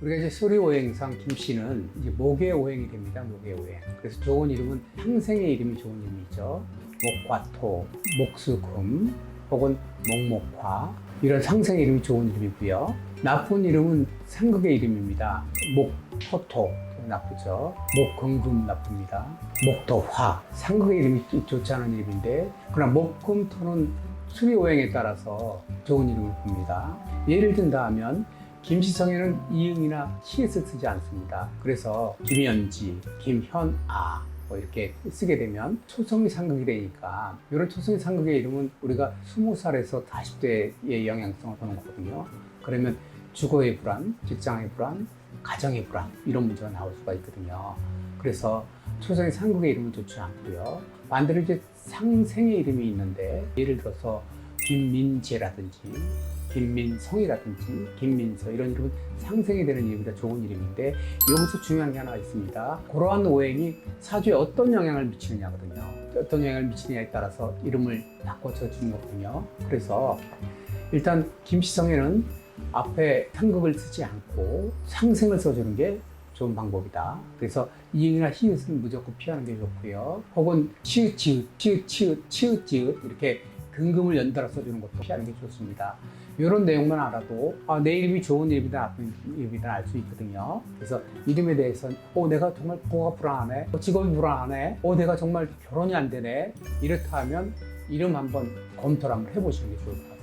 우리가 이제 소리오행상 김씨는 이제 목의 오행이 됩니다. 목의 오행. 그래서 좋은 이름은 상생의 이름이 좋은 이름이죠. 목화토, 목수금, 혹은 목목화 이런 상생의 이름이 좋은 이름이고요. 나쁜 이름은 상극의 이름입니다. 목토토 나쁘죠. 목금금 나쁩니다. 목토화 상극의 이름이 좋지 않은 이름인데 그러나 목금토는 수리오행에 따라서 좋은 이름을 봅니다. 예를 든다 하면 김씨성에는 이응이나 히읗을 쓰지 않습니다. 그래서 김연지, 김현아 뭐 이렇게 쓰게 되면 초성이 상극이 되니까 이런 초성이 상극의 이름은 우리가 20살에서 40대의 영향성을 보는 거거든요. 그러면 주거의 불안, 직장의 불안, 가정의 불안 이런 문제가 나올 수가 있거든요. 그래서 초성이 상극의 이름은 좋지 않고요. 반대로 이제 상생의 이름이 있는데 예를 들어서 김민재라든지 김민성이라든지 김민서 이런 이름은 상생이 되는 이름이다 좋은 이름인데 여기서 중요한 게 하나 있습니다. 그러한 오행이 사주에 어떤 영향을 미치느냐거든요. 어떤 영향을 미치느냐에 따라서 이름을 바꿔서 주는 거거든요. 그래서 일단 김씨성에는 앞에 상극을 쓰지 않고 상생을 써주는 게 좋은 방법이다. 그래서 이응이나 히읗은 무조건 피하는 게 좋고요. 혹은 치읓, 치읓 이렇게 근금을 연달아 써주는 것도 피하는 게 좋습니다. 이런 내용만 알아도 내 이름이 좋은 이름이다 나쁜 이름이다 알 수 있거든요. 그래서 이름에 대해서는 내가 정말 부가 불안하네, 직업이 불안하네, 내가 정말 결혼이 안 되네 이렇다 하면 이름 한번 검토를 한번 해보시는 게 좋을 것 같습니다.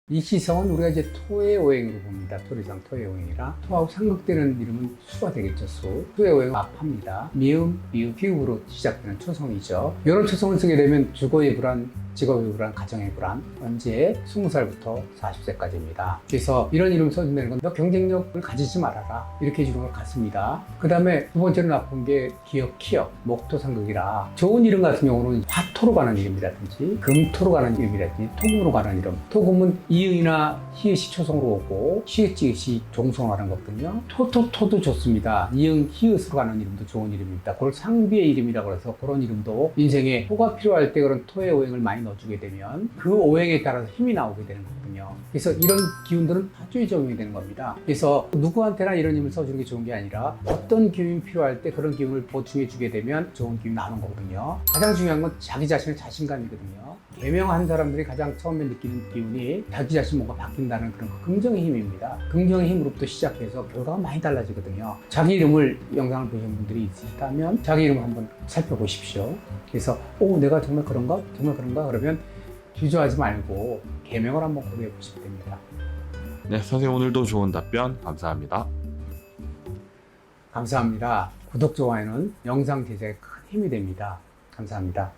이 시성은 우리가 이제 토의 오행으로 봅니다. 토리상 토의 오행이라 토하고 상극되는 이름은 수가 되겠죠. 수의 오행은 압합니다. 미음, 미읍, 비읍으로 시작되는 초성이죠. 이런 초성을 쓰게 되면 주거의 불안, 직업의 불안, 가정의 불안 언제 20살부터 40세까지입니다. 그래서 이런 이름 써준다는 건 너 경쟁력을 가지지 말아라 이렇게 해주는 것 같습니다. 그 다음에 두 번째로 나쁜 게 기역, 키역, 목토 상극이라 좋은 이름 같은 경우는 화토로 가는 이름이라든지 금토로 가는 이름이라든지 토금으로 가는 이름. 토금은 이응이나 히읗이 초성으로 오고 시읒, 지읒이 종성으로 가는 거거든요. 토도 좋습니다. 이응, 히읗으로 가는 이름도 좋은 이름입니다. 그걸 상비의 이름이라고 해서 그런 이름도 인생에 토가 필요할 때 그런 토의 오행을 많이 넣어주게 되면 그 오행에 따라서 힘이 나오게 되는 거거든요. 그래서 이런 기운들은 파주에 적용이 되는 겁니다. 그래서 누구한테나 이런 이름을 써주는 게 좋은 게 아니라 어떤 기운이 필요할 때 그런 기운을 보충해 주게 되면 좋은 기운이 나오는 거거든요. 가장 중요한 건 자기 자신의 자신감이거든요. 개명한 사람들이 가장 처음에 느끼는 기운이 자기 자신 뭔가 바뀐다는 그런 긍정의 힘입니다. 긍정의 힘으로부터 시작해서 결과가 많이 달라지거든요. 자기 이름을 영상을 보신 분들이 있으시다면 자기 이름을 한번 살펴보십시오. 그래서 내가 정말 그런가? 정말 그런가? 그러면 주저하지 말고 개명을 한번 고려해 보시면 됩니다. 네, 선생님 오늘도 좋은 답변 감사합니다. 감사합니다. 구독, 좋아요는 영상 제작에 큰 힘이 됩니다. 감사합니다.